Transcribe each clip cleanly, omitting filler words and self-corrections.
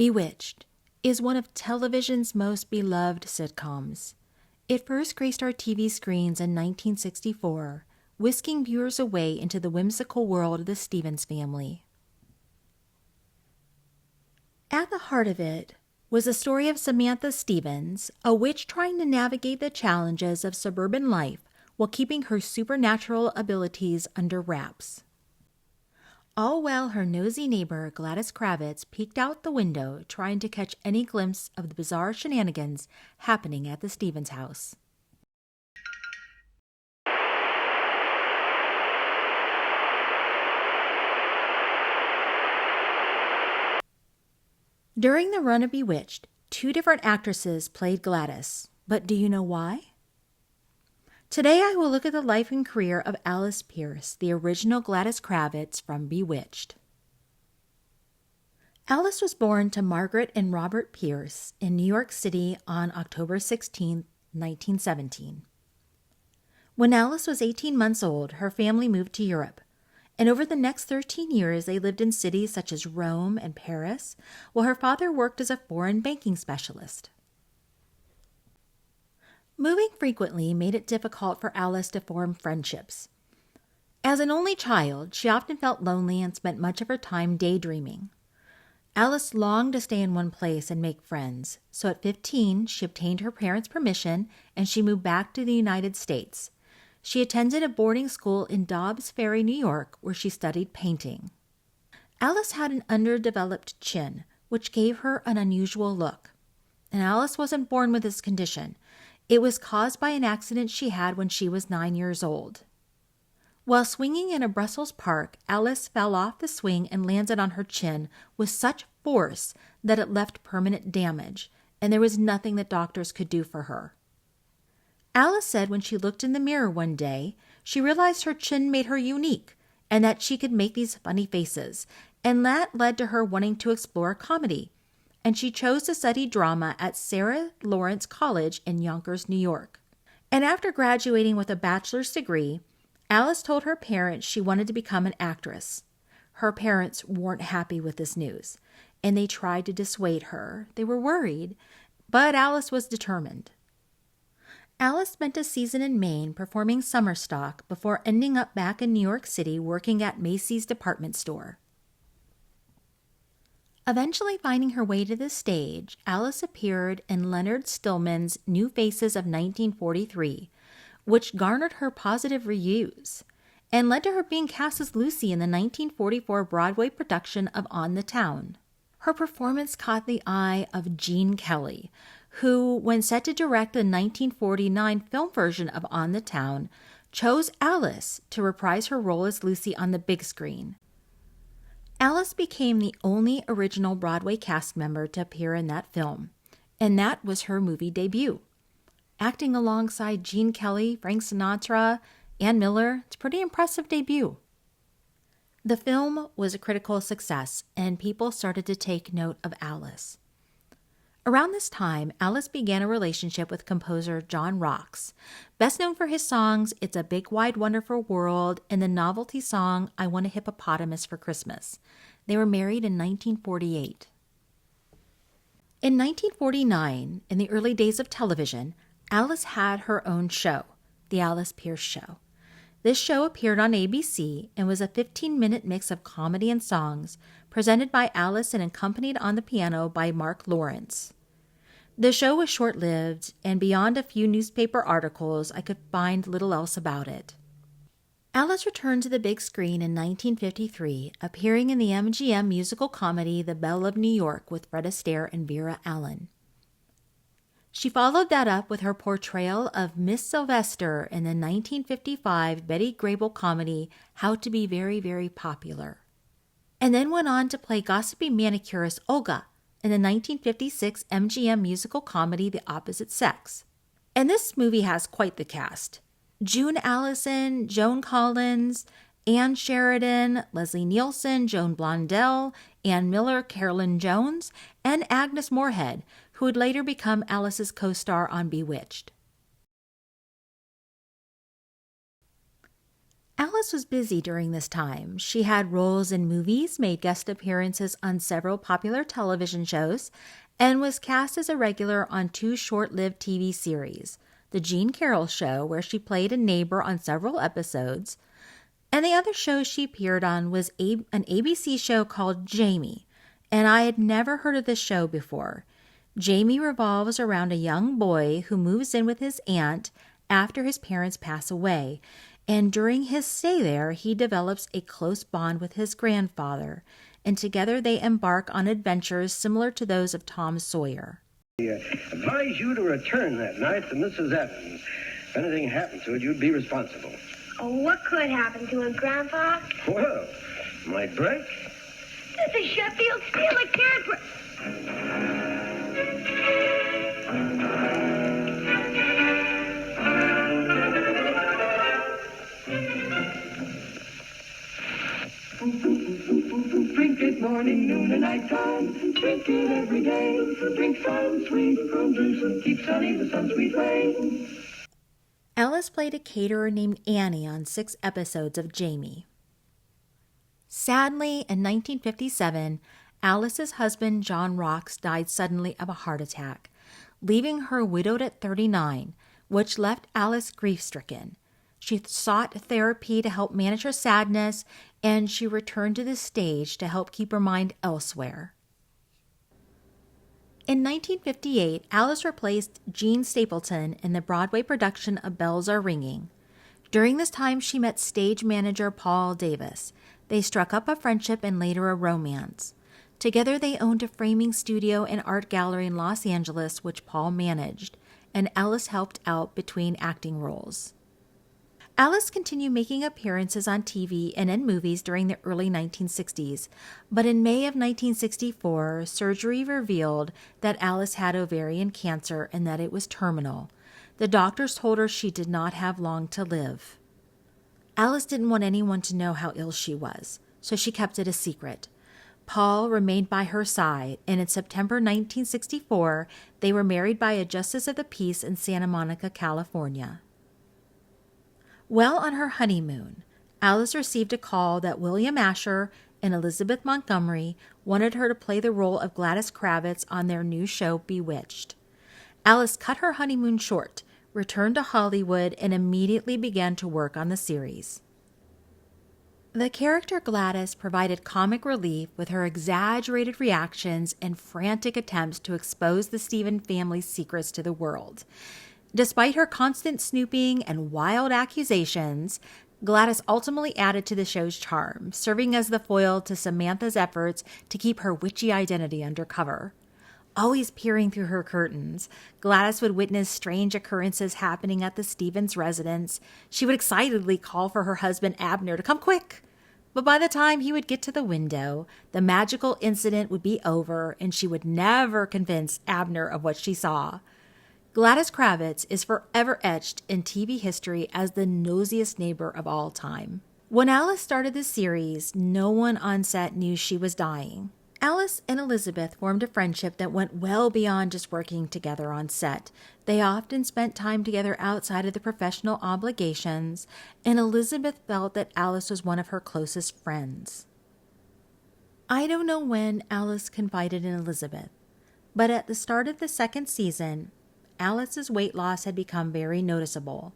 Bewitched is one of television's most beloved sitcoms. It first graced our TV screens in 1964, whisking viewers away into the whimsical world of the Stevens family. At the heart of it was the story of Samantha Stevens, a witch trying to navigate the challenges of suburban life while keeping her supernatural abilities under wraps. All while her nosy neighbor Gladys Kravitz peeked out the window trying to catch any glimpse of the bizarre shenanigans happening at the Stevens house. During the run of Bewitched, 2 different actresses played Gladys, but do you know why? Today I will look at the life and career of Alice Pearce, the original Gladys Kravitz from Bewitched. Alice was born to Margaret and Robert Pearce in New York City on October 16, 1917. When Alice was 18 months old, her family moved to Europe, and over the next 13 years they lived in cities such as Rome and Paris, while her father worked as a foreign banking specialist. Moving frequently made it difficult for Alice to form friendships. As an only child, she often felt lonely and spent much of her time daydreaming. Alice longed to stay in one place and make friends, so at 15, she obtained her parents' permission and she moved back to the United States. She attended a boarding school in Dobbs Ferry, New York, where she studied painting. Alice had an underdeveloped chin, which gave her an unusual look. And Alice wasn't born with this condition. It was caused by an accident she had when she was 9 years old. While swinging in a Brussels park, Alice fell off the swing and landed on her chin with such force that it left permanent damage, and there was nothing that doctors could do for her. Alice said when she looked in the mirror one day, she realized her chin made her unique and that she could make these funny faces, and that led to her wanting to explore comedy. And she chose to study drama at Sarah Lawrence College in Yonkers, New York. And after graduating with a bachelor's degree, Alice told her parents she wanted to become an actress. Her parents weren't happy with this news, and they tried to dissuade her. They were worried, but Alice was determined. Alice spent a season in Maine performing summer stock before ending up back in New York City working at Macy's department store. Eventually finding her way to the stage, Alice appeared in Leonard Stillman's New Faces of 1943, which garnered her positive reviews and led to her being cast as Lucy in the 1944 Broadway production of On the Town. Her performance caught the eye of Gene Kelly, who, when set to direct the 1949 film version of On the Town, chose Alice to reprise her role as Lucy on the big screen. Alice became the only original Broadway cast member to appear in that film, and that was her movie debut. Acting alongside Gene Kelly, Frank Sinatra, Ann Miller, it's a pretty impressive debut. The film was a critical success, and people started to take note of Alice. Around this time, Alice began a relationship with composer John Rocks, best known for his songs It's a Big Wide Wonderful World and the novelty song I Want a Hippopotamus for Christmas. They were married in 1948. In 1949, in the early days of television, Alice had her own show, The Alice Pearce Show. This show appeared on ABC and was a 15-minute mix of comedy and songs, presented by Alice and accompanied on the piano by Mark Lawrence. The show was short-lived, and beyond a few newspaper articles, I could find little else about it. Alice returned to the big screen in 1953, appearing in the MGM musical comedy The Belle of New York with Fred Astaire and Vera Allen. She followed that up with her portrayal of Miss Sylvester in the 1955 Betty Grable comedy How to Be Very, Very Popular, and then went on to play gossipy manicurist Olga in the 1956 MGM musical comedy The Opposite Sex. And this movie has quite the cast. June Allison, Joan Collins, Ann Sheridan, Leslie Nielsen, Joan Blondell, Ann Miller, Carolyn Jones, and Agnes Moorehead, who would later become Alice's co-star on Bewitched. Alice was busy during this time. She had roles in movies, made guest appearances on several popular television shows, and was cast as a regular on two short-lived TV series, The Jean Carroll Show, where she played a neighbor on several episodes, and the other show she appeared on was an ABC show called Jamie, and I had never heard of this show before. Jamie revolves around a young boy who moves in with his aunt after his parents pass away, and during his stay there, he develops a close bond with his grandfather, and together they embark on adventures similar to those of Tom Sawyer. I advise you to return that night to Mrs. Evans. If anything happened to it, you'd be responsible. Oh, what could happen to it, Grandpa? Well, might break. This is Sheffield Steel. It can't break. Drink it morning, noon, and night time. Drink it every day. Drink some sweet prune juice and keep sunny the sun's sweet rays. Alice played a caterer named Annie on 6 episodes of Jamie. Sadly, in 1957, Alice's husband, John Rocks, died suddenly of a heart attack, leaving her widowed at 39, which left Alice grief-stricken. She sought therapy to help manage her sadness, and she returned to the stage to help keep her mind elsewhere. In 1958, Alice replaced Jean Stapleton in the Broadway production of Bells Are Ringing. During this time, she met stage manager Paul Davis. They struck up a friendship and later a romance. Together, they owned a framing studio and art gallery in Los Angeles, which Paul managed, and Alice helped out between acting roles. Alice continued making appearances on TV and in movies during the early 1960s, but in May of 1964, surgery revealed that Alice had ovarian cancer and that it was terminal. The doctors told her she did not have long to live. Alice didn't want anyone to know how ill she was, so she kept it a secret. Paul remained by her side, and in September 1964, they were married by a justice of the peace in Santa Monica, California. While on her honeymoon, Alice received a call that William Asher and Elizabeth Montgomery wanted her to play the role of Gladys Kravitz on their new show, Bewitched. Alice cut her honeymoon short, returned to Hollywood, and immediately began to work on the series. The character Gladys provided comic relief with her exaggerated reactions and frantic attempts to expose the Stephen family's secrets to the world. Despite her constant snooping and wild accusations, Gladys ultimately added to the show's charm, serving as the foil to Samantha's efforts to keep her witchy identity undercover. Always peering through her curtains, Gladys would witness strange occurrences happening at the Stevens residence. She would excitedly call for her husband Abner to come quick. But by the time he would get to the window, the magical incident would be over, and she would never convince Abner of what she saw. Gladys Kravitz is forever etched in TV history as the nosiest neighbor of all time. When Alice started the series, no one on set knew she was dying. Alice and Elizabeth formed a friendship that went well beyond just working together on set. They often spent time together outside of the professional obligations, and Elizabeth felt that Alice was one of her closest friends. I don't know when Alice confided in Elizabeth, but at the start of the second season, Alice's weight loss had become very noticeable.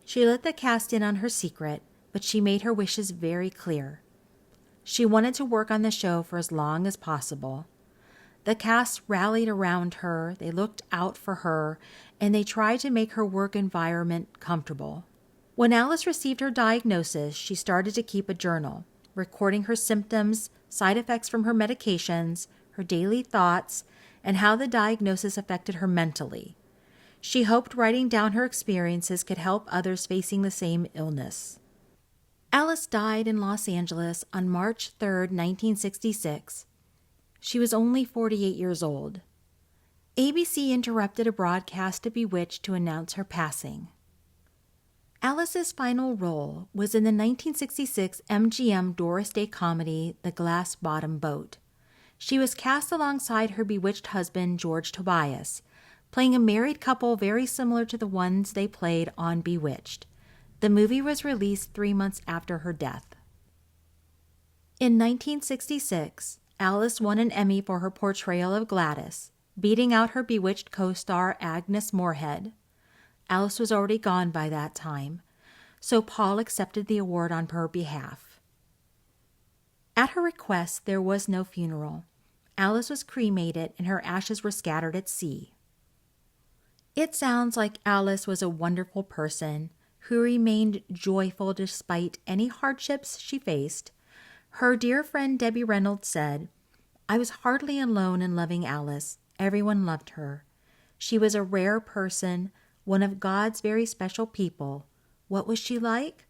She let the cast in on her secret, but she made her wishes very clear. She wanted to work on the show for as long as possible. The cast rallied around her, they looked out for her, and they tried to make her work environment comfortable. When Alice received her diagnosis, she started to keep a journal, recording her symptoms, side effects from her medications, her daily thoughts, and how the diagnosis affected her mentally. She hoped writing down her experiences could help others facing the same illness. Alice died in Los Angeles on March 3, 1966. She was only 48 years old. ABC interrupted a broadcast of Bewitched to announce her passing. Alice's final role was in the 1966 MGM Doris Day comedy, The Glass Bottom Boat. She was cast alongside her bewitched husband, George Tobias, playing a married couple very similar to the ones they played on Bewitched. The movie was released 3 months after her death. In 1966, Alice won an Emmy for her portrayal of Gladys, beating out her Bewitched co-star Agnes Moorehead. Alice was already gone by that time, so Paul accepted the award on her behalf. At her request, there was no funeral. Alice was cremated and her ashes were scattered at sea. It sounds like Alice was a wonderful person who remained joyful despite any hardships she faced. Her dear friend Debbie Reynolds said, "I was hardly alone in loving Alice. Everyone loved her. She was a rare person, one of God's very special people. What was she like?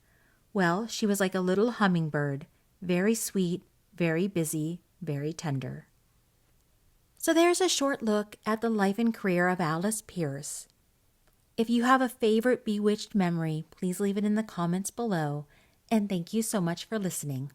Well, she was like a little hummingbird, very sweet, very busy, very tender." So there's a short look at the life and career of Alice Pearce. If you have a favorite Bewitched memory, please leave it in the comments below, and thank you so much for listening.